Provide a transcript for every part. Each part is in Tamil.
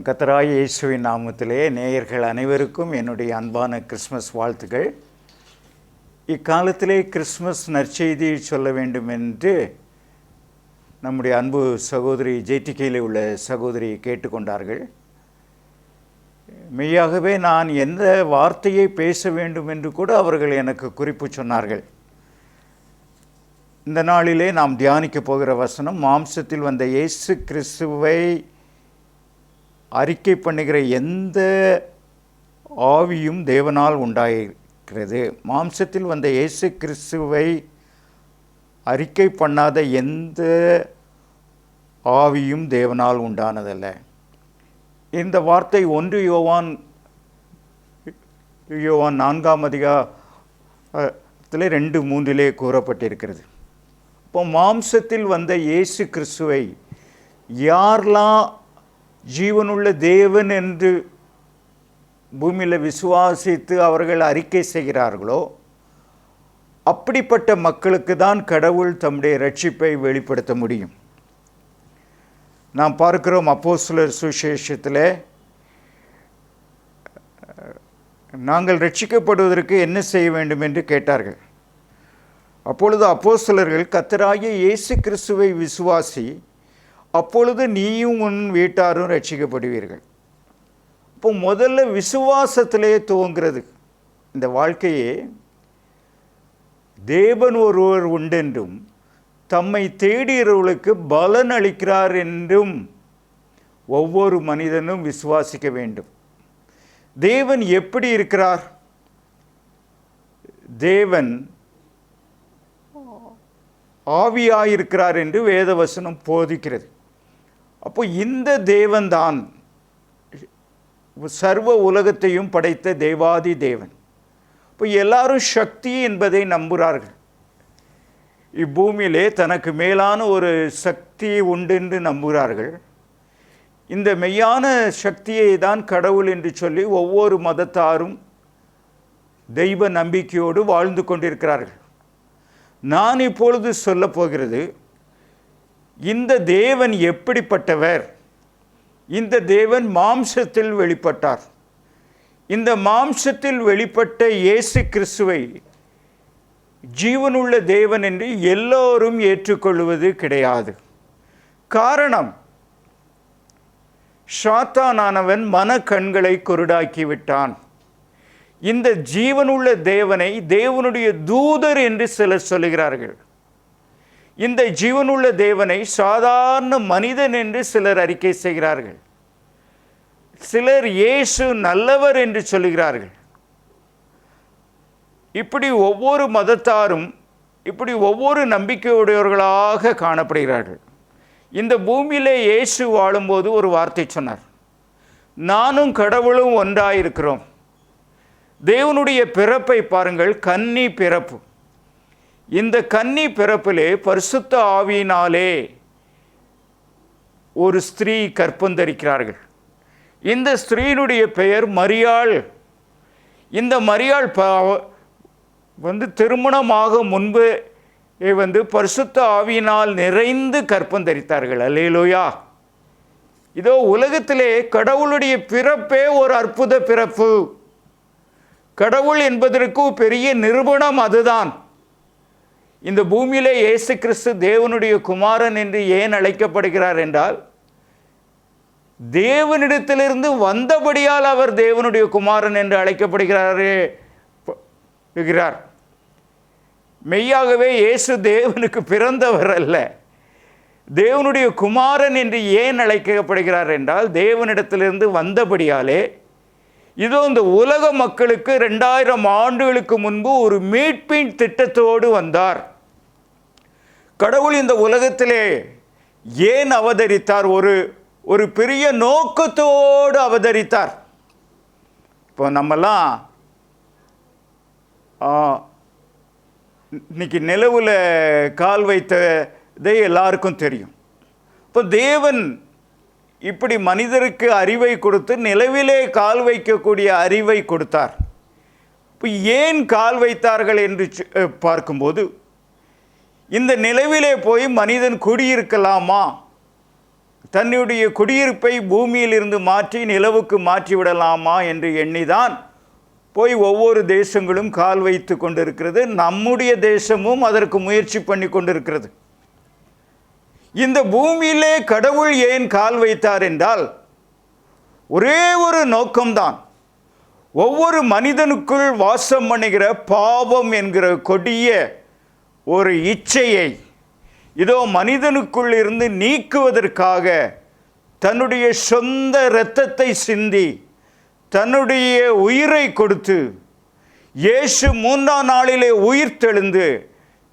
கர்த்தராகிய இயேசுவின் நாமத்திலே நேயர்கள் அனைவருக்கும் என்னுடைய அன்பான கிறிஸ்மஸ் வாழ்த்துக்கள். இக்காலத்திலே கிறிஸ்மஸ் நற்செய்தியை சொல்ல வேண்டும் என்று நம்முடைய அன்பு சகோதரி ஜேடிகேயில் உள்ள சகோதரி கேட்டுக்கொண்டார்கள். மெய்யாகவே நான் எந்த வார்த்தையை பேச வேண்டும் என்று கூட அவர்கள் எனக்கு குறிப்பு சொன்னார்கள். இந்த நாளிலே நாம் தியானிக்க போகிற வசனம், மாம்சத்தில் வந்த இயேசு கிறிஸ்துவை அறிக்கை பண்ணுகிற எந்த ஆவியும் தேவனால் உண்டாயிருக்கிறது. மாம்சத்தில் வந்த இயேசு கிறிஸ்துவை அறிக்கை பண்ணாத எந்த ஆவியும் தேவனால் உண்டானதல்ல. இந்த வார்த்தை 1 யோவான் 4ஆம் அதிகாரத்தில் 2:3 கூறப்பட்டிருக்கிறது. இப்போ மாம்சத்தில் வந்த இயேசு கிறிஸ்துவை யாரெல்லாம் ஜீவனுள்ள தேவன் என்று பூமியில் விசுவாசித்து அவர்கள் அறிக்கை செய்கிறார்களோ அப்படிப்பட்ட மக்களுக்கு தான் கடவுள் தம்முடைய ரட்சிப்பை வெளிப்படுத்த முடியும். நாம் பார்க்கிறோம், அப்போஸ்தலர் சுவிசேஷத்தில் நாங்கள் ரட்சிக்கப்படுவதற்கு என்ன செய்ய வேண்டும் என்று கேட்டார்கள். அப்பொழுது அப்போஸ்தலர்கள், கர்த்தராகிய இயேசு கிறிஸ்துவை விசுவாசி, அப்பொழுது நீயும் உன் வீட்டாரும் ரட்சிக்கப்படுவீர்கள். இப்போ முதல்ல விசுவாசத்திலே துவங்கிறது இந்த வாழ்க்கையே. தேவன் ஒருவர் உண்டென்றும் தம்மை தேடுகிறவர்களுக்கு பலன் அளிக்கிறார் என்றும் ஒவ்வொரு மனிதனும் விசுவாசிக்க வேண்டும். தேவன் எப்படி இருக்கிறார்? தேவன் ஆவியாயிருக்கிறார் என்று வேதவசனம் போதிக்கிறது. அப்போ இந்த தேவன்தான் சர்வ உலகத்தையும் படைத்த தேவாதி தேவன். இப்போ எல்லாரும் சக்தி என்பதை நம்புகிறார்கள். இப்பூமியிலே தனக்கு மேலான ஒரு சக்தி உண்டு என்று நம்புகிறார்கள். இந்த மெய்யான சக்தியை தான் கடவுள் என்று சொல்லி ஒவ்வொரு மதத்தாரும் தெய்வ நம்பிக்கையோடு வாழ்ந்து கொண்டிருக்கிறார்கள். நான் இப்பொழுது சொல்ல போகிறது, இந்த தேவன் எப்படிப்பட்டவர்? இந்த தேவன் மாம்சத்தில் வெளிப்பட்டார். இந்த மாம்சத்தில் வெளிப்பட்ட இயேசு கிறிஸ்துவை ஜீவனுள்ள தேவன் என்று எல்லோரும் ஏற்றுக்கொள்வது கிடையாது. காரணம், சாத்தானானவன் மன கண்களை குருடாக்கி விட்டான். இந்த ஜீவனுள்ள தேவனை தேவனுடைய தூதர் என்று சிலர் சொல்லுகிறார்கள். இந்த ஜீவனுள்ள தேவனை சாதாரண மனிதன் என்று சிலர் அறிக்கை செய்கிறார்கள். சிலர் இயேசு நல்லவர் என்று சொல்லுகிறார்கள். இப்படி ஒவ்வொரு மதத்தாரும் இப்படி ஒவ்வொரு நம்பிக்கையுடையவர்களாக காணப்படுகிறார்கள். இந்த பூமியிலே இயேசு வாழும்போது ஒரு வார்த்தை சொன்னார், நானும் கடவுளும் ஒன்றாயிருக்கிறோம். தேவனுடைய பிறப்பை பாருங்கள், கன்னி பிறப்பு. இந்த கன்னி பிறப்பிலே பரிசுத்த ஆவியினாலே ஒரு ஸ்திரீ கற்பந்தரிக்கிறார்கள். இந்த ஸ்திரீனுடைய பெயர் மரியாள். இந்த மரியாள் திருமணமாக முன்பு பரிசுத்த ஆவியினால் நிறைந்து கற்பந்தரித்தார்கள். அல்லேலூயா. இதோ உலகத்திலே கடவுளுடைய பிறப்பே ஒரு அற்புத பிறப்பு. கடவுள் என்பதற்கு பெரிய நிரூபணம் அதுதான். இந்த பூமியிலே இயேசு கிறிஸ்து தேவனுடைய குமாரன் என்று ஏன் அழைக்கப்படுகிறார் என்றால், தேவனிடத்திலிருந்து வந்தபடியால் அவர் தேவனுடைய குமாரன் என்று அழைக்கப்படுகிறார். மெய்யாகவே இயேசு தேவனுக்கு பிறந்தவர் அல்ல. தேவனுடைய குமாரன் என்று ஏன் அழைக்கப்படுகிறார் என்றால், தேவனிடத்திலிருந்து வந்தபடியாலே இதோ இந்த உலக மக்களுக்கு 2000 ஆண்டுகளுக்கு முன்பு ஒரு மீட்பின் திட்டத்தோடு வந்தார். கடவுள் இந்த உலகத்திலே ஏன் அவதரித்தார்? ஒரு பெரிய நோக்கத்தோடு அவதரித்தார். இப்போ நம்மெல்லாம் இன்னைக்கு நிலவில் கால் வைத்ததை எல்லாருக்கும் தெரியும். இப்போ தேவன் இப்படி மனிதருக்கு அறிவை கொடுத்து நிலவிலே கால் வைக்கக்கூடிய அறிவை கொடுத்தார். இப்போ ஏன் கால் வைத்தார்கள் என்று பார்க்கும்போது, இந்த நிலவிலே போய் மனிதன் குடியிருக்கலாமா தன்னுடைய குடியிருப்பை பூமியிலிருந்து மாற்றி நிலவுக்கு மாற்றிவிடலாமா என்று எண்ணிதான் போய் ஒவ்வொரு தேசங்களும் கால் வைத்து கொண்டிருக்கிறது. நம்முடைய தேசமும் அதற்கு முயற்சி பண்ணி கொண்டிருக்கிறது. இந்த பூமியிலே கடவுள் ஏன் கால் வைத்தார் என்றால் ஒரே ஒரு நோக்கம்தான். ஒவ்வொரு மனிதனுக்குள் வாசம் பண்ணுகிற பாவம் என்கிற கொடிய ஒரு இச்சையை இதோ மனிதனுக்குள் இருந்து நீக்குவதற்காக தன்னுடைய சொந்த இரத்தத்தை சிந்தி தன்னுடைய உயிரை கொடுத்து இயேசு 3ஆம் நாளிலே உயிர் தெழுந்து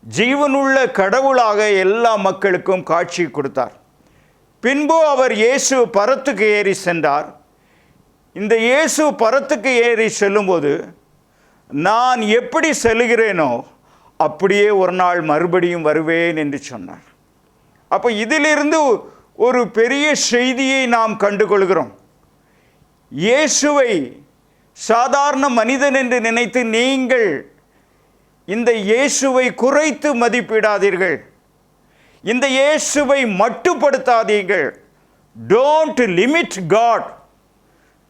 ஜீவனுள்ள கடவுளாக எல்லா மக்களுக்கும் காட்சி கொடுத்தார். பின்பு அவர் இயேசு பரத்துக்கு ஏறி சென்றார். இந்த இயேசு பரத்துக்கு ஏறி செல்லும்போது நான் எப்படி செல்கிறேனோ அப்படியே ஒரு நாள் மறுபடியும் வருவேன் என்று சொன்னார். அப்போ இதிலிருந்து ஒரு பெரிய செய்தியை நாம் கண்டுகொள்கிறோம். இயேசுவை சாதாரண மனிதன் என்று நினைத்து நீங்கள் இந்த இயேசுவை குறைத்து மதிப்பிடாதீர்கள். இந்த இயேசுவை மட்டுப்படுத்தாதீர்கள். Don't limit God.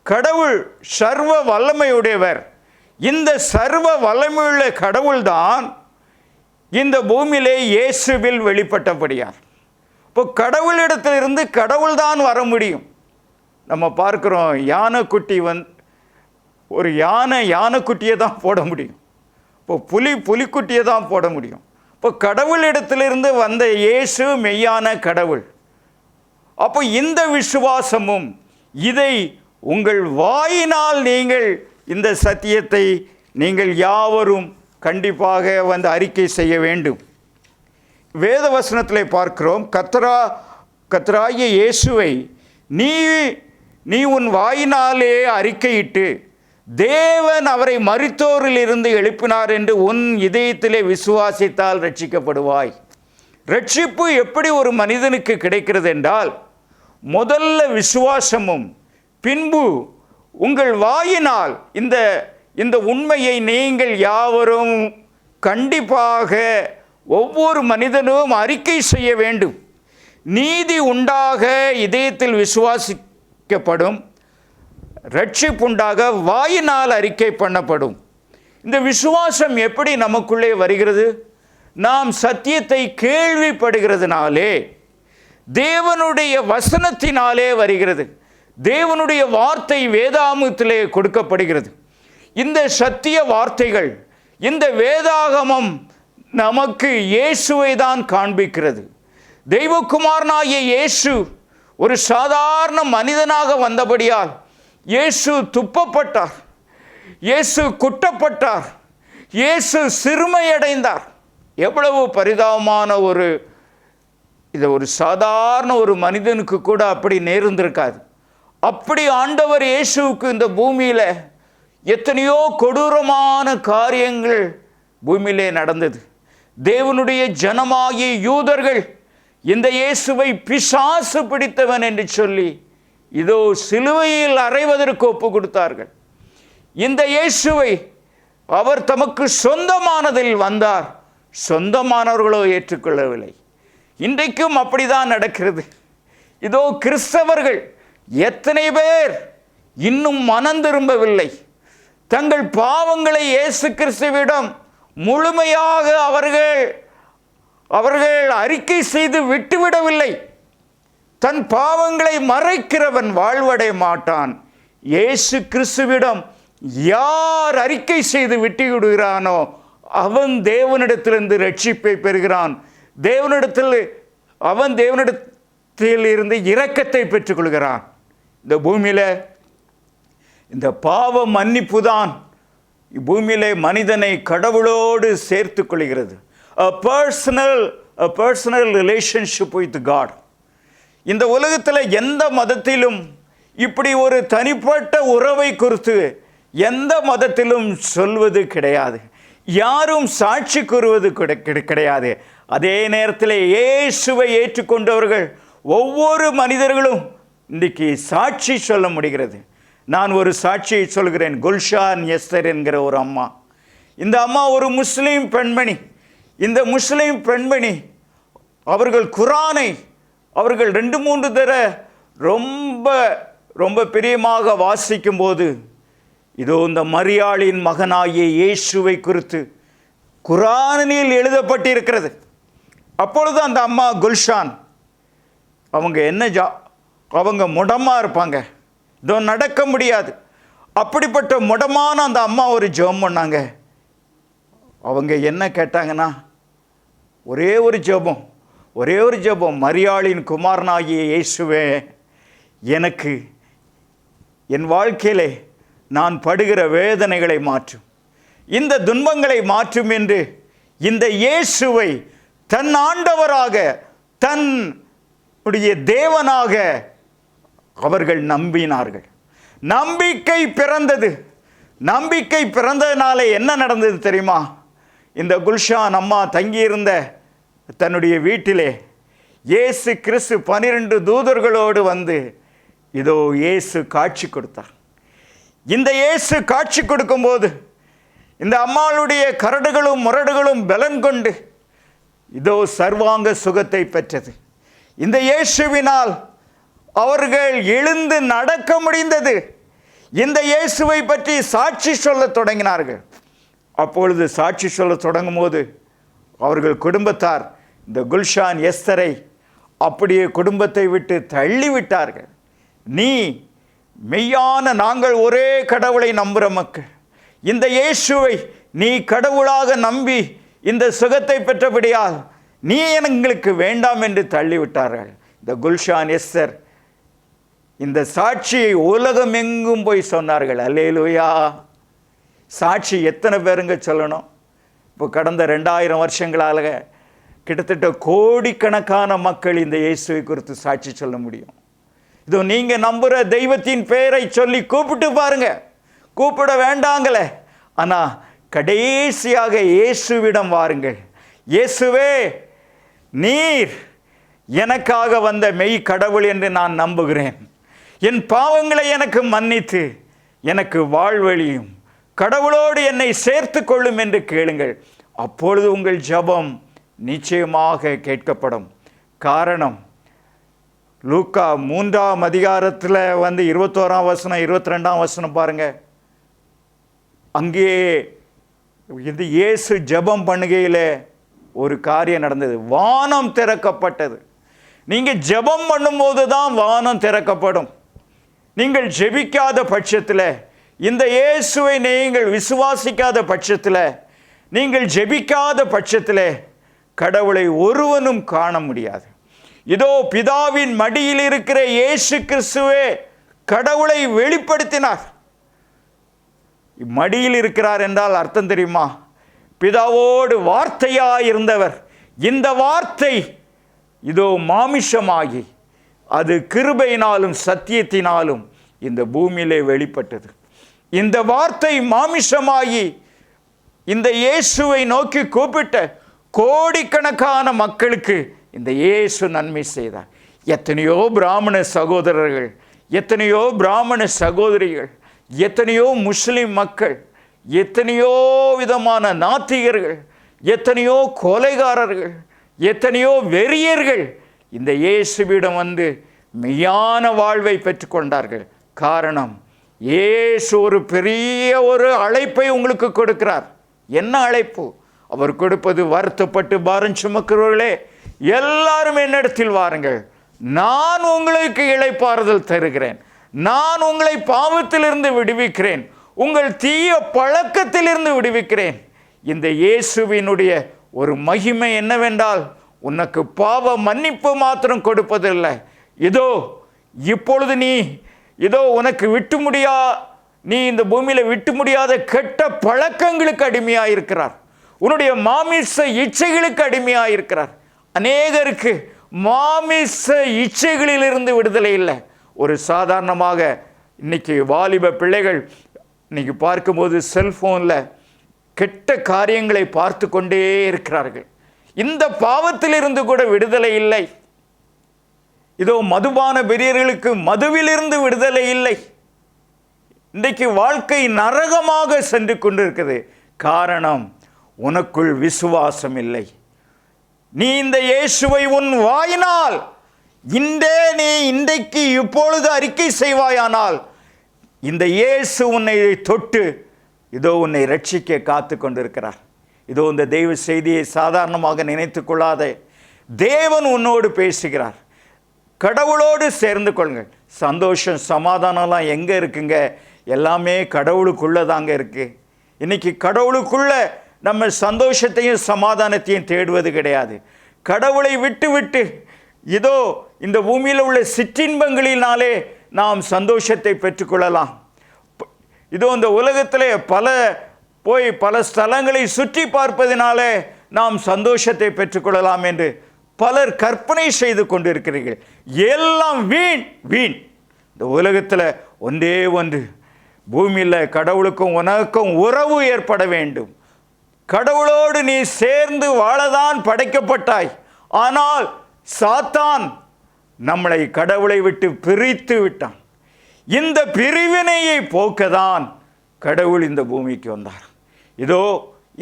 கடவுள் சர்வ வல்லமையுடையவர். இந்த சர்வ வல்லமையுள்ள கடவுள்தான் இந்த பூமியிலே இயேசுவில் வெளிப்பட்டபடியார். இப்போ கடவுளிடத்திலிருந்து கடவுள்தான் வர முடியும். நம்ம பார்க்குறோம், யானைக்குட்டி ஒரு யானைக்குட்டியை தான் போட முடியும். இப்போ புலிக்குட்டியை தான் போட முடியும். இப்போ கடவுளிடத்திலிருந்து வந்த இயேசு மெய்யான கடவுள். அப்போ இந்த விசுவாசமும் இதை உங்கள் வாயினால் நீங்கள் இந்த சத்தியத்தை நீங்கள் யாவரும் கண்டிப்பாக அறிக்கை செய்ய வேண்டும். வேத வசனத்திலே பார்க்கிறோம், கர்த்தராகிய இயேசுவை நீ உன் வாயினாலே அறிக்கையிட்டு தேவன் அவரை மரித்தோரில் இருந்து எழுப்பினார் என்று உன் இதயத்திலே விசுவாசித்தால் ரட்சிக்கப்படுவாய். ரட்சிப்பு எப்படி ஒரு மனிதனுக்கு கிடைக்கிறது என்றால் முதல்ல விசுவாசமும் பின்பு உங்கள் வாயினால் இந்த உண்மையை நீங்கள் யாவரும் கண்டிப்பாக ஒவ்வொரு மனிதனும் அறிக்கை செய்ய வேண்டும். நீதி உண்டாக இதயத்தில் விசுவாசிக்கப்படும், ரட்சிப்புண்டாக வாயினால் அறிக்கை பண்ணப்படும். இந்த விசுவாசம் எப்படி நமக்குள்ளே வருகிறது? நாம் சத்தியத்தை கேள்விப்படுகிறதுனாலே, தேவனுடைய வசனத்தினாலே வருகிறது. தேவனுடைய வார்த்தை வேதாகமத்திலே கொடுக்கப்படுகிறது. இந்த சத்திய வார்த்தைகள், இந்த வேதாகமம் நமக்கு இயேசுவை தான் காண்பிக்கிறது. தெய்வகுமாரனாகிய இயேசு ஒரு சாதாரண மனிதனாக வந்தபடியால் இயேசு துப்பப்பட்டார், இயேசு குட்டப்பட்டார், இயேசு சிறுமையடைந்தார். எவ்வளவு பரிதாபமான ஒரு சாதாரண ஒரு மனிதனுக்கு கூட அப்படி நேர்ந்திருக்காது. அப்படி ஆண்டவர் இயேசுவுக்கு இந்த பூமியில் எத்தனையோ கொடூரமான காரியங்கள் பூமியிலே நடந்தது. தேவனுடைய ஜனமாகிய யூதர்கள் இந்த இயேசுவை பிசாசு பிடித்தவன் என்று சொல்லி இதோ சிலுவையில் அறைவதற்கு ஒப்பு கொடுத்தார்கள். இந்த இயேசுவை அவர் தமக்கு சொந்தமானதில் வந்தார், சொந்தமானவர்களோ ஏற்றுக்கொள்ளவில்லை. இன்றைக்கும் அப்படிதான் நடக்கிறது. இதோ கிறிஸ்தவர்கள் எத்தனை பேர் இன்னும் மனம் திரும்பவில்லை. தங்கள் பாவங்களை இயேசு கிறிஸ்துவிடம் முழுமையாக அவர்கள் அறிக்கை செய்து விட்டுவிடவில்லை. தன் பாவங்களை மறைக்கிறவன் வாழ்வடைய மாட்டான். இயேசு கிறிஸ்துவிடம் யார் அறிக்கை செய்து விட்டுவிடுகிறானோ அவன் தேவனிடத்திலிருந்து ரட்சிப்பை பெறுகிறான். அவன் தேவனிடத்தில் இருந்து இரக்கத்தை பெற்றுக்கொள்கிறான். இந்த பூமியில் இந்த பாவ மன்னிப்பு தான் பூமியிலே மனிதனை கடவுளோடு சேர்த்து கொள்கிறது. a personal relationship with God. இந்த உலகத்தில் எந்த மதத்திலும் இப்படி ஒரு தனிப்பட்ட உறவை குறித்து எந்த மதத்திலும் சொல்வது கிடையாது. யாரும் சாட்சி கூறுவது கிடையாது. அதே நேரத்தில் இயேசுவை ஏற்றுக்கொண்டவர்கள் ஒவ்வொரு மனிதர்களும் இன்றைக்கு சாட்சி சொல்ல முடிகிறது. நான் ஒரு சாட்சியை சொல்கிறேன். குல்ஷான் எஸ்தர் என்கிற ஒரு அம்மா. இந்த அம்மா ஒரு முஸ்லீம் பெண்மணி. இந்த முஸ்லீம் பெண்மணி அவர்கள் குரானை அவர்கள் 2-3 தர ரொம்ப ரொம்ப பிரியமாக வாசிக்கும் போது, இதோ இந்த மரியாளின் மகனாகிய இயேசுவை குறித்து குர்ஆனில் எழுதப்பட்டிருக்கிறது. அப்பொழுது அந்த அம்மா குல்ஷான், அவங்க அவங்க முடமா இருப்பாங்க, இதோ நடக்க முடியாது. அப்படிப்பட்ட முடமான அந்த அம்மா ஒரு ஜெபம் பண்ணாங்க. அவங்க என்ன கேட்டாங்கன்னா, ஒரே ஒரு ஜெபம், மரியாளின் குமாரனாகிய இயேசுவே, எனக்கு என் வாழ்க்கையிலே நான் படுகிற வேதனைகளை மாற்றும், இந்த துன்பங்களை மாற்றும் என்று இந்த இயேசுவை தன் ஆண்டவராக, தன்னுடைய தேவனாக அவர்கள் நம்பினார்கள். நம்பிக்கை பிறந்தது. நம்பிக்கை பிறந்ததுனால என்ன நடந்தது தெரியுமா? இந்த குல்ஷான் அம்மா தங்கியிருந்த தன்னுடைய வீட்டிலே இயேசு கிறிஸ்து 12 தூதர்களோடு வந்து இதோ இயேசு காட்சி கொடுத்தார். இந்த இயேசு காட்சி கொடுக்கும்போது இந்த அம்மாளுடைய கரடுகளும் முரடுகளும் பலன் கொண்டு இதோ சர்வாங்க சுகத்தை பெற்றது. இந்த இயேசுவினால் அவர்கள் எழுந்து நடக்க முடிந்தது. இந்த இயேசுவை பற்றி சாட்சி சொல்ல தொடங்கினார்கள். அப்பொழுது சாட்சி சொல்ல தொடங்கும் போது அவர்கள் குடும்பத்தார் இந்த குல்ஷான் எஸ்தரை அப்படியே குடும்பத்தை விட்டு தள்ளிவிட்டார்கள். நீ மெய்யான, நாங்கள் ஒரே கடவுளை நம்புகிற மக்கள், இந்த இயேசுவை நீ கடவுளாக நம்பி இந்த சுகத்தை பெற்றபடியால் நீ எங்களுக்கு வேண்டாம் என்று தள்ளிவிட்டார்கள். இந்த குல்ஷான் எஸ்தர் இந்த சாட்சியை உலகம் எங்கும் போய் சொன்னார்கள். அல்லேலூயா. சாட்சி எத்தனை பேருங்க சொல்லணும்? இப்போ கடந்த 2000 வருஷங்களாக கிட்டத்தட்ட கோடிக்கணக்கான மக்கள் இந்த இயேசுவை குறித்து சாட்சி சொல்ல முடியும். இதோ நீங்கள் நம்புகிற தெய்வத்தின் பெயரை சொல்லி கூப்பிட்டு பாருங்க. கூப்பிட வேண்டாங்களே, ஆனால் கடைசியாக இயேசுவிடம் வாருங்கள். இயேசுவே, நீர் எனக்காக வந்த மெய் கடவுள் என்று நான் நம்புகிறேன். என் பாவங்களை எனக்கு மன்னித்து எனக்கு வாழ்வழியும், கடவுளோடு என்னை சேர்த்து கொள்ளும் என்று கேளுங்கள். அப்பொழுது உங்கள் ஜெபம் நிச்சயமாக கேட்கப்படும். காரணம், லூக்கா 3ஆம் அதிகாரத்தில் 21ஆம் வசனம் 22ஆம் வசனம் பாருங்க. அங்கே இது இயேசு ஜெபம் பண்ணுகையில் ஒரு காரியம் நடந்தது. வானம் திறக்கப்பட்டது. நீங்கள் ஜெபம் பண்ணும்போது தான் வானம் திறக்கப்படும். நீங்கள் ஜெபிக்காத பட்சத்தில், இந்த இயேசுவை நீங்கள் விசுவாசிக்காத பட்சத்தில், நீங்கள் ஜெபிக்காத பட்சத்தில் கடவுளை ஒருவனும் காண முடியாது. இதோ பிதாவின் மடியில் இருக்கிற இயேசு கிறிஸ்துவே கடவுளை வெளிப்படுத்தினார். மடியில் இருக்கிறார் என்றால் அர்த்தம் தெரியுமா? பிதாவோடு வார்த்தையாய் இருந்தவர். இந்த வார்த்தை இதோ மாமிஷமாகி அது கிருபையினாலும் சத்தியத்தினாலும் இந்த பூமியிலே வெளிப்பட்டது. இந்த வார்த்தை மாமிஷமாகி இந்த இயேசுவை நோக்கி கூப்பிட்ட கோடிக்கணக்கான மக்களுக்கு இந்த இயேசு நன்மை செய்தார். எத்தனையோ பிராமண சகோதரர்கள், எத்தனையோ பிராமண சகோதரிகள், எத்தனையோ முஸ்லிம் மக்கள், எத்தனையோ விதமான நாத்திகர்கள், எத்தனையோ கொலைகாரர்கள், எத்தனையோ வெறியர்கள் இந்த இயேசுவிடம் வந்து மெய்யான வாழ்வை பெற்றுக்கொண்டார்கள். காரணம், இயேசு ஒரு பெரிய ஒரு அழைப்பை உங்களுக்கு கொடுக்கிறார். என்ன அழைப்பு? அவர் கொடுப்பது, வருத்தப்பட்டு பாரம் சுமக்கிறவர்களே எல்லாரும் என்னிடத்தில் வாருங்கள், நான் உங்களுக்கு இளைப்பாறுதல் தருகிறேன், நான் உங்களை பாவத்திலிருந்து விடுவிக்கிறேன், உங்கள் தீய பழக்கத்திலிருந்து விடுவிக்கிறேன். இந்த இயேசுவினுடைய ஒரு மகிமை என்னவென்றால், உனக்கு பாவ மன்னிப்பு மாத்திரம் கொடுப்பதில்லை. இதோ இப்பொழுது இதோ உனக்கு நீ இந்த பூமியில் விட்டு முடியாத கெட்ட பழக்கங்களுக்கு அடிமையாக இருக்கிறார். உன்னுடைய மாமிச இச்சைகளுக்கு அடிமையாக இருக்கிறார். அநேகருக்கு மாமிச இச்சைகளிலிருந்து விடுதலை இல்லை. ஒரு சாதாரணமாக இன்னைக்கு வாலிப பிள்ளைகள் இன்னைக்கு பார்க்கும்போது செல்போனில் கெட்ட காரியங்களை பார்த்து கொண்டே இருக்கிறார்கள். இந்த பாவத்திலிருந்து கூட விடுதலை இல்லை. இதோ மதுபான பிரியர்களுக்கு மதுவிலிருந்து விடுதலை இல்லை. இன்றைக்கு வாழ்க்கை நரகமாக சென்று கொண்டிருக்கிறது. காரணம், உனக்குள் விசுவாசம் இல்லை. நீ இந்த இயேசுவை உன் வாயினால் இன்றைக்கு இப்பொழுது அறிக்கை செய்வாயானால் இந்த இயேசு உன்னை தொட்டு இதோ உன்னை ரட்சிக்க காத்து கொண்டிருக்கிறார். இதோ இந்த தெய்வ செய்தியை சாதாரணமாக நினைத்து கொள்ளாதே. தேவன் உன்னோடு பேசுகிறார். கடவுளோடு சேர்ந்து கொள்ளுங்கள். சந்தோஷம் சமாதானம்லாம் எங்கே இருக்குங்க? எல்லாமே கடவுளுக்குள்ளே தாங்க இருக்குது. இன்றைக்கி கடவுளுக்குள்ள நம்ம சந்தோஷத்தையும் சமாதானத்தையும் தேடுவது கிடையாது. கடவுளை விட்டு விட்டு இதோ இந்த பூமியில் உள்ள சிற்றின்பங்களினாலே நாம் சந்தோஷத்தை பெற்றுக்கொள்ளலாம். இதோ இந்த உலகத்திலே பல ஸ்தலங்களை சுற்றி பார்ப்பதினாலே நாம் சந்தோஷத்தை பெற்றுக்கொள்ளலாம் என்று பலர் கற்பனை செய்து கொண்டிருக்கிறீர்கள். எல்லாம் வீண் வீண். இந்த உலகத்தில் ஒன்றே ஒன்று, பூமியில் கடவுளுக்கும் உனக்கும் உறவு ஏற்பட வேண்டும். கடவுளோடு நீ சேர்ந்து வாழதான் படைக்கப்பட்டாய். ஆனால் சாத்தான் நம்மளை கடவுளை விட்டு பிரித்து விட்டான். இந்த பிரிவினையை போக்கதான் கடவுள் இந்த பூமிக்கு வந்தார். இதோ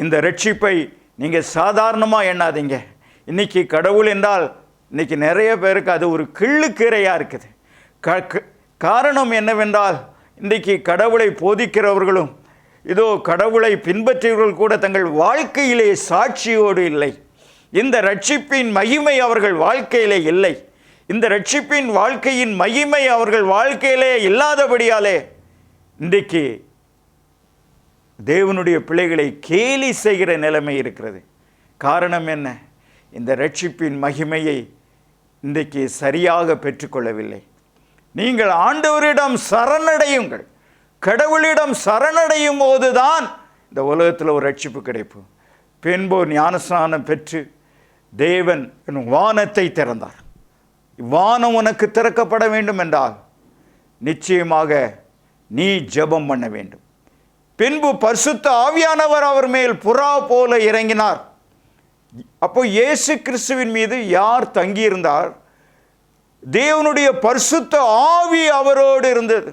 இந்த ரட்சிப்பை நீங்கள் சாதாரணமாக எண்ணாதீங்க. இன்றைக்கி கடவுள் என்றால் இன்றைக்கி நிறைய பேருக்கு அது ஒரு கிள்ளுக்கீரையாக இருக்குது. காரணம் என்னவென்றால் இன்றைக்கி கடவுளை போதிக்கிறவர்களும் இதோ கடவுளை பின்பற்றியவர்கள் கூட தங்கள் வாழ்க்கையிலே சாட்சியோடு இல்லை. இந்த ரட்சிப்பின் மகிமை அவர்கள் வாழ்க்கையிலே இல்லை. இந்த ரட்சிப்பின் வாழ்க்கையின் மகிமை அவர்கள் வாழ்க்கையிலே இல்லாதபடியாலே இன்றைக்கு தேவனுடைய பிள்ளைகளை கேலி செய்கிற நிலைமை இருக்கிறது. காரணம் என்ன? இந்த ரட்சிப்பின் மகிமையை இன்றைக்கு சரியாக பெற்றுக்கொள்ளவில்லை. நீங்கள் ஆண்டவரிடம் சரணடையுங்கள். கடவுளிடம் சரணடையும் போதுதான் இந்த உலகத்தில் ஒரு ரட்சிப்பு கிடைக்கும். பெண்போர் ஞானஸ்நானம் பெற்று தேவன் வானத்தை திறந்தார். வானம் உனக்கு திறக்கப்பட வேண்டும் என்றால் நிச்சயமாக நீ ஜெபம் பண்ண வேண்டும். பின்பு பரிசுத்த ஆவியானவர் அவர் மேல் புறா போல இறங்கினார். அப்போ இயேசு கிறிஸ்துவின் மீது யார் தங்கியிருந்தார்? தேவனுடைய பரிசுத்த ஆவி அவரோடு இருந்தது.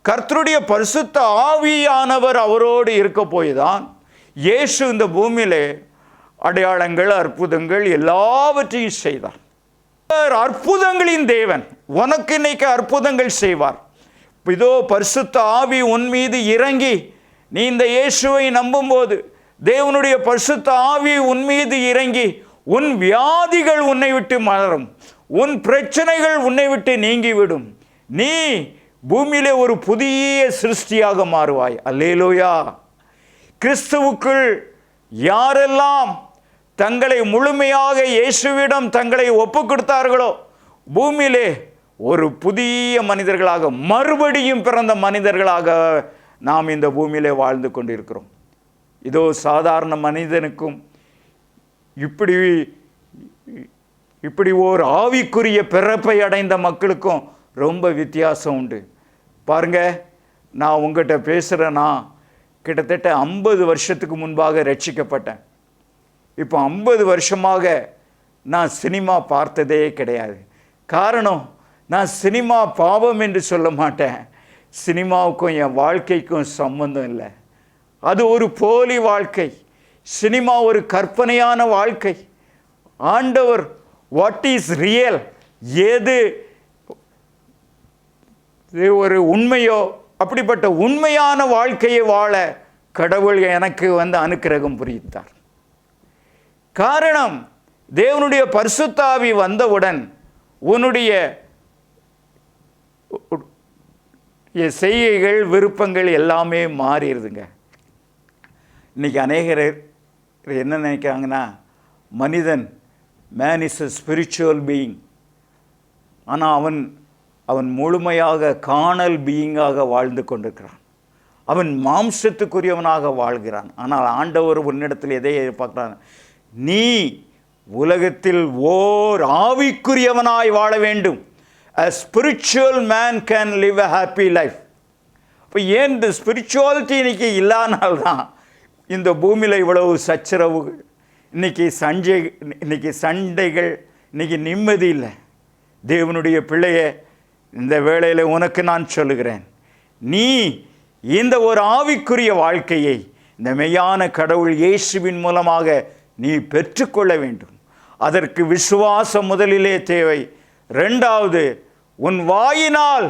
கர்த்தருடைய பரிசுத்த ஆவியானவர் அவரோடு இருக்க போய்தான் இயேசு இந்த பூமியிலே அடையாளங்கள் அற்புதங்கள் எல்லாவற்றையும் செய்தார். அற்புதங்களின் தேவன் உனக்கு இன்னைக்கு அற்புதங்கள் செய்வார். இதோ பரிசுத்த ஆவி உன் மீது இறங்கி நீ இந்த இயேசுவை நம்பும்போது தேவனுடைய பரிசுத்த ஆவி உன் மீது இறங்கி உன் வியாதிகள் உன்னை விட்டு மலரும். உன் பிரச்சனைகள் உன்னை விட்டு நீங்கிவிடும். நீ பூமியிலே ஒரு புதிய சிருஷ்டியாக மாறுவாய். அல்லேலூயா. கிறிஸ்துவுக்குள் யாரெல்லாம் தங்களை முழுமையாக இயேசுவிடம் தங்களை ஒப்பு கொடுத்தார்களோ பூமியிலே ஒரு புதிய மனிதர்களாக மறுபடியும் பிறந்த மனிதர்களாக நாம் இந்த பூமியிலே வாழ்ந்து கொண்டிருக்கிறோம். இதோ சாதாரண மனிதனுக்கும் இப்படி ஓர் ஆவிக்குரிய பிறப்பை அடைந்த மக்களுக்கும் ரொம்ப வித்தியாசம் உண்டு. பாருங்க, நான் உங்கள்கிட்ட பேசுகிறேன்னா கிட்டத்தட்ட 50 வருஷத்துக்கு முன்பாக ரட்சிக்கப்பட்டேன். இப்போ 50 வருஷமாக நான் சினிமா பார்த்ததே கிடையாது. காரணம், நான் சினிமா பாவம் என்று சொல்ல மாட்டேன். சினிமாவுக்கும் என் வாழ்க்கைக்கும் சம்பந்தம் இல்லை. அது ஒரு போலி வாழ்க்கை. சினிமா ஒரு கற்பனையான வாழ்க்கை. ஆண்டவர் வாட் இஸ் ரியல், எது ஒரு உண்மையோ அப்படிப்பட்ட உண்மையான வாழ்க்கையை வாழ கடவுள் எனக்கு அனுக்கிரகம் புரிந்தார். காரணம், தேவனுடைய பரிசுத்த ஆவி வந்தவுடன் உன்னுடைய செய்கைகள் விருப்பங்கள் எல்லாமே மாறிடுதுங்க. இன்றைக்கி அநேகர் என்ன நினைக்கிறாங்கன்னா, man is a spiritual being. ஆனால் அவன் முழுமையாக காணல் பீயிங்காக வாழ்ந்து கொண்டிருக்கிறான். அவன் மாம்சத்துக்குரியவனாக வாழ்கிறான். ஆனால் ஆண்டவர் உன்னிடத்தில் எதை எதிர்பார்க்கிறான்? நீ உலகத்தில் ஓர் ஆவிக்குரியவனாய் வாழ வேண்டும். A spiritual man can live a happy life. இப்போ ஏன் இந்த ஸ்பிரிச்சுவாலிட்டி இன்றைக்கி இல்லாதனால்தான் இந்த பூமியில் இவ்வளவு சச்சரவுகள், இன்றைக்கி சண்டைகள், இன்றைக்கி நிம்மதி இல்லை. தேவனுடைய பிள்ளையை இந்த வேளையில் உனக்கு நான் சொல்லுகிறேன், நீ இந்த ஒரு ஆவிக்குரிய வாழ்க்கையை இந்த மெய்யான கடவுள் இயேசுவின் மூலமாக நீ பெற்றுக்கொள்ள வேண்டும். அதற்கு விசுவாசம் முதலிலே தேவை. இரண்டாவது, உன் வாயினால்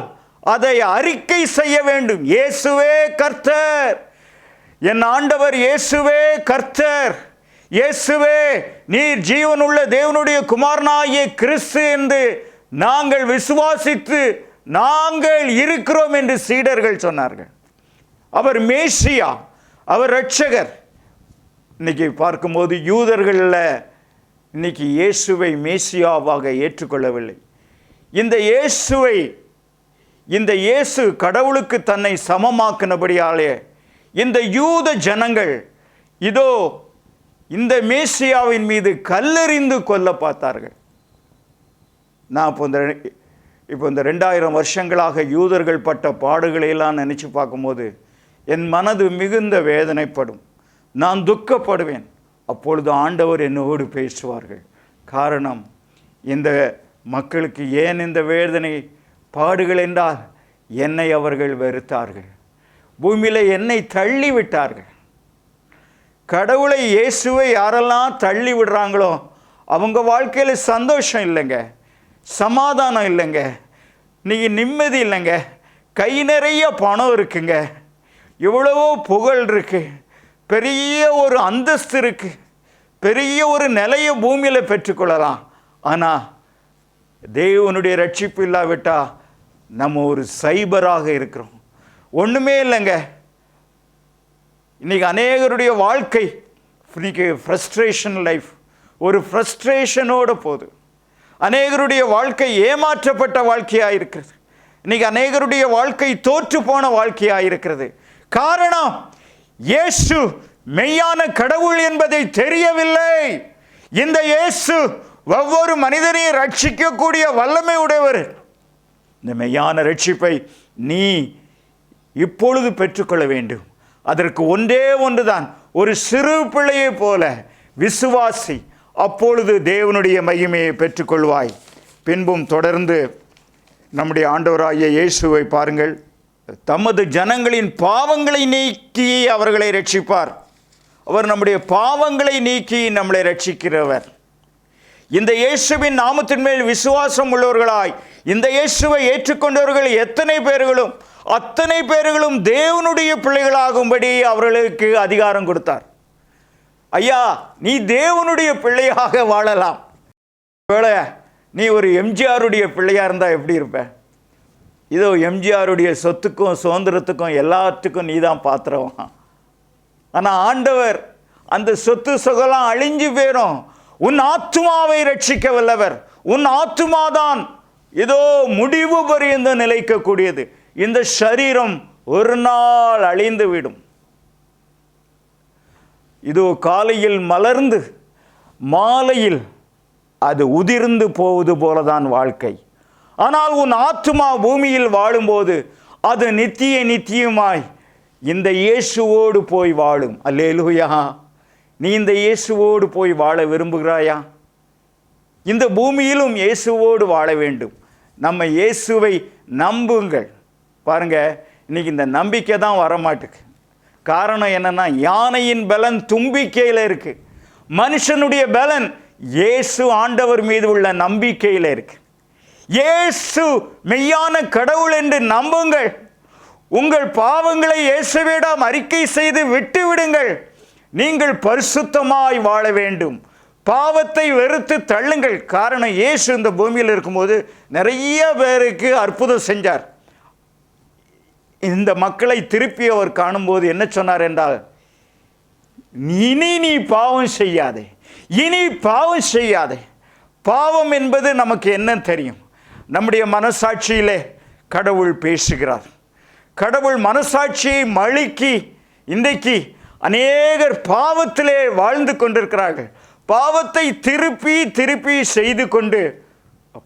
அதை அறிக்கை செய்ய வேண்டும். இயேசுவே கர்த்தர், என் ஆண்டவர் இயேசுவே கர்த்தர், இயேசுவே நீர் ஜீவனுள்ள தேவனுடைய குமாரனாகிய கிறிஸ்து என்று நாங்கள் விசுவாசித்து நாங்கள் இருக்கிறோம் என்று சீடர்கள் சொன்னார்கள். அவர் மேசியா, அவர் இரட்சகர். இன்னைக்கு பார்க்கும்போது யூதர்களில் இன்னைக்கு இயேசுவை மேசியாவாக ஏற்றுக்கொள்ளவில்லை. இந்த இயேசு கடவுளுக்கு தன்னை சமமாக்கினபடியாலே இந்த யூத ஜனங்கள் இதோ இந்த மேசியாவின் மீது கல்லெறிந்து கொல்ல பார்த்தார்கள். நான் இப்போ இந்த 2000 வருஷங்களாக யூதர்கள் பட்ட பாடுகளையெல்லாம் நினச்சி பார்க்கும்போது என் மனது மிகுந்த வேதனைப்படும், நான் துக்கப்படுவேன். அப்பொழுது ஆண்டவர் என்னோடு பேசுவார்கள். காரணம், இந்த மக்களுக்கு ஏன் இந்த வேதனை பாடுகள் என்றால், என்னை அவர்கள் வெறுத்தார்கள், பூமியில் என்னை தள்ளி விட்டார்கள். கடவுளை இயேசுவை யாரெல்லாம் தள்ளி விடுறாங்களோ அவங்க வாழ்க்கையில் சந்தோஷம் இல்லைங்க, சமாதானம் இல்லைங்க, நீங்கள் நிம்மதி இல்லைங்க. கை நிறைய பணம் இருக்குங்க, எவ்வளவோ புகழ் இருக்கு, பெரிய ஒரு அந்தஸ்து இருக்கு, பெரிய ஒரு நிலையை பூமியில் பெற்றுக்கொள்ளலாம். ஆனால் தேவனுடைய ரட்சிப்பு இல்லாவிட்டால் நம்ம ஒரு சைபராக இருக்கிறோம், ஒன்றுமே இல்லைங்க. இன்றைக்கி அநேகருடைய வாழ்க்கை இன்றைக்கி ஃப்ரஸ்ட்ரேஷன் லைஃப், ஒரு ஃப்ரஸ்ட்ரேஷனோடு போகுது. அநேகருடைய வாழ்க்கை ஏமாற்றப்பட்ட வாழ்க்கையாக இருக்கிறது. இன்றைக்கி அநேகருடைய வாழ்க்கை தோற்று போன வாழ்க்கையாக இருக்கிறது. காரணம், இயேசு மெய்யான கடவுள் என்பதை தெரியவில்லை. இந்த இயேசு ஒவ்வொரு மனிதனையும் ரட்சிக்கக்கூடிய வல்லமை உடையவர். இந்த மெய்யான ரட்சிப்பை நீ இப்பொழுது பெற்றுக்கொள்ள வேண்டும். அதற்கு ஒன்றே ஒன்றுதான், ஒரு சிறு பிள்ளையை போல விசுவாசி, அப்பொழுது தேவனுடைய மகிமையை பெற்றுக்கொள்வாய். பின்பும் தொடர்ந்து நம்முடைய ஆண்டவராகிய இயேசுவை பாருங்கள். தமது ஜனங்களின் பாவங்களை நீக்கி அவர்களை ரட்சிப்பார். அவர் நம்முடைய பாவங்களை நீக்கி நம்மளை ரட்சிக்கிறவர். இந்த இயேசுவின் நாமத்தின் மேல் விசுவாசம் உள்ளவர்களாய் இந்த இயேசுவை ஏற்றுக்கொண்டவர்கள் அத்தனை பேர்களும் தேவனுடைய பிள்ளைகளாகும்படி அவர்களுக்கு அதிகாரம் கொடுத்தார். ஐயா, நீ தேவனுடைய பிள்ளையாக வாழலாம். வேளை நீ ஒரு எம்ஜிஆருடைய பிள்ளையாக இருந்தால் எப்படி இருப்ப? இதோ எம்ஜிஆருடைய சொத்துக்கும் சுதந்திரத்துக்கும் எல்லாத்துக்கும் நீ தான் பாத்திரம். ஆனால் ஆண்டவர் அந்த சொத்து சுகலாம் அழிஞ்சு போயிடும், உன் ஆத்துமாவை ரட்சிக்க வல்லவர். உன் ஆத்துமாதான் இதோ முடிவு பரியந்த நிலைக்கக்கூடியது. இந்த சரீரம் ஒரு நாள் அழிந்து விடும். இதோ காலையில் மலர்ந்து மாலையில் அது உதிர்ந்து போவது போலதான் வாழ்க்கை. ஆனால் உன் ஆத்துமா பூமியில் வாழும்போது அது நித்தியமாய் இந்த இயேசுவோடு போய் வாழும். அல்லேலூயா! நீ இந்த இயேசுவோடு போய் வாழ விரும்புகிறாயா? இந்த பூமியிலும் இயேசுவோடு வாழ வேண்டும். நம்ம இயேசுவை நம்புங்கள். பாருங்க, இன்னைக்கு இந்த நம்பிக்கை தான் வரமாட்டுக்கு. காரணம் என்னன்னா, யானையின் பலன் தும்பிக்கையில் இருக்கு, மனுஷனுடைய பலன் இயேசு ஆண்டவர் மீது உள்ள நம்பிக்கையில் இருக்கு. இயேசு மெய்யான கடவுள் என்று நம்புங்கள். உங்கள் பாவங்களை இயேசுவிடம் அறிக்கை செய்து விட்டு விடுங்கள். நீங்கள் பரிசுத்தமாய் வாழ வேண்டும். பாவத்தை வெறுத்து தள்ளுங்கள். காரணம், இயேசு இந்த பூமியில் இருக்கும்போது நிறைய பேருக்கு அற்புதம் செஞ்சார். இந்த மக்களை திருப்பி அவர் காணும்போது என்ன சொன்னார் என்றால், இனி நீ பாவம் செய்யாதே, இனி பாவம் செய்யாதே. பாவம் என்பது நமக்கு என்ன தெரியும்? நம்முடைய மனசாட்சியிலே கடவுள் பேசுகிறார். கடவுள் மனசாட்சியை மழுக்கி இன்றைக்கு அநேகர் பாவத்திலே வாழ்ந்து கொண்டிருக்கிறார்கள். பாவத்தை திருப்பி செய்து கொண்டு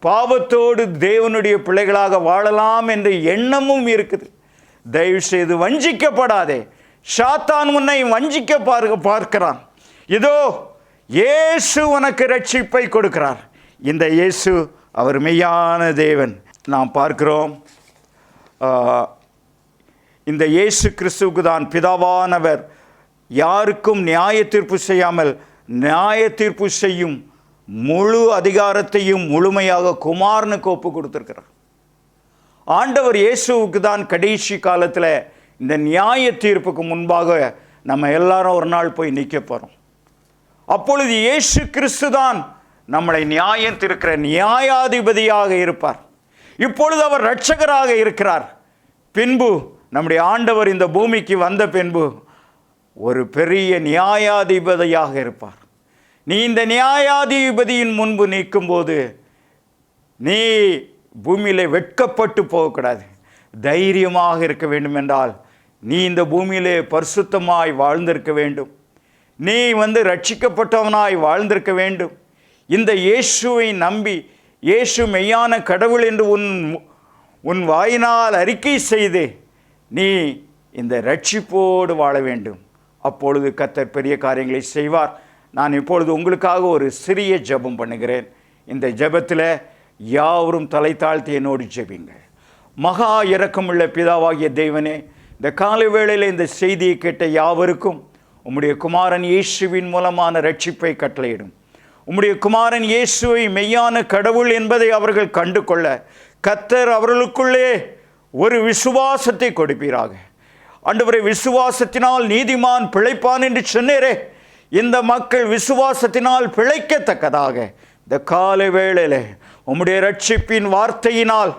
பாவத்தோடு தேவனுடைய பிள்ளைகளாக வாழலாம் என்ற எண்ணமும் இருக்குது. தயவு செய்து வஞ்சிக்கப்படாதே. சாத்தான் உன்னை வஞ்சிக்க பார்க்கிறான். இதோ இயேசு உனக்கு ரட்சிப்பை கொடுக்கிறார். இந்த இயேசு அவர் மெய்யான தேவன். நாம் பார்க்கிறோம், இந்த இயேசு கிறிஸ்துவுக்கு தான் பிதாவானவர் யாருக்கும் நியாய தீர்ப்பு செய்யாமல் நியாய தீர்ப்பு செய்யும் முழு அதிகாரத்தையும் முழுமையாக குமாரனுக்கு ஒப்பு கொடுத்திருக்கிறார். ஆண்டவர் இயேசுவுக்கு தான் கடைசி காலத்தில் இந்த நியாய தீர்ப்புக்கு முன்பாக நம்ம எல்லாரும் ஒரு நாள் போய் நிற்க போகிறோம். அப்பொழுது இயேசு கிறிஸ்து தான் நம்மளை நியாயம் தீர்க்கிற நியாயாதிபதியாக இருப்பார். இப்பொழுது அவர் இரட்சகராக இருக்கிறார். பின்பு நம்முடைய ஆண்டவர் இந்த பூமிக்கு வந்த பின்பு ஒரு பெரிய நியாயாதிபதியாக இருப்பார். நீ இந்த நியாயாதிபதியின் முன்பு நிற்கும்போது நீ பூமியிலே வெட்கப்பட்டு போகக்கூடாது. தைரியமாக இருக்க வேண்டும் என்றால் நீ இந்த பூமியிலே பரிசுத்தமாய் வாழ்ந்திருக்க வேண்டும். நீ ரட்சிக்கப்பட்டவனாய் வாழ்ந்திருக்க வேண்டும். இந்த இயேசுவை நம்பி இயேசு மெய்யான கடவுள் என்று உன் வாயினால் அறிக்கை செய்து நீ இந்த ரட்சிப்போடு வாழ வேண்டும். அப்பொழுது கர்த்தர் பெரிய காரியங்களை செய்வார். நான் இப்பொழுது உங்களுக்காக ஒரு சிறிய ஜெபம் பண்ணுகிறேன். இந்த ஜெபத்தில் யாவரும் தலை தாழ்த்தி என்னோடு ஜெபிங்க. மகா இரக்கமுள்ள பிதாவாகிய தேவனே, இந்த காலை வேளையில் இந்த செய்தியை கேட்ட யாவருக்கும் உம்முடைய குமாரன் இயேசுவின் மூலமான ரட்சிப்பை கட்டளையிடும். உம்முடைய குமாரன் இயேசுவை மெய்யான கடவுள் என்பதை அவர்கள் கண்டு கொள்ள கர்த்தர் அவர்களுக்குள்ளே ஒரு விசுவாசத்தை கொடுப்பீராக. ஆண்டவரே, விசுவாசத்தினால் நீதிமான் பிழைப்பான் என்று சொன்னீரே, இந்த மக்கள் விசுவாசத்தினால் பிழைக்கத்தக்கதாக இந்த காலை வேளையில் உம்முடைய ரட்சிப்பின் வார்த்தையினால்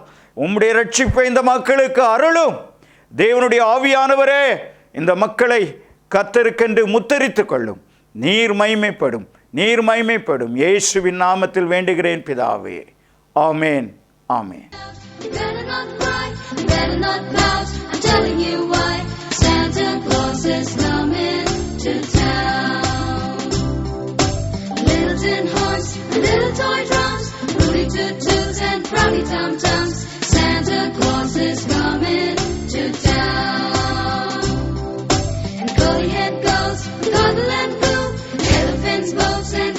உம்முடைய ரட்சிப்பை இந்த மக்களுக்கு அருளும். தேவனுடைய ஆவியானவரே, இந்த மக்களை கர்த்தருக்கென்று முத்தரித்துக் கொள்ளும். நீர் மகிமைப்படும். இயேசுவின் நாமத்தில் வேண்டுகிறேன் பிதாவே. ஆமேன், ஆமேன். Little toy drums, Rudy toot toots and Froggy tum tums. Santa Claus is coming to town. And Cody head goes, Cuddle and Boo, elephants, boats and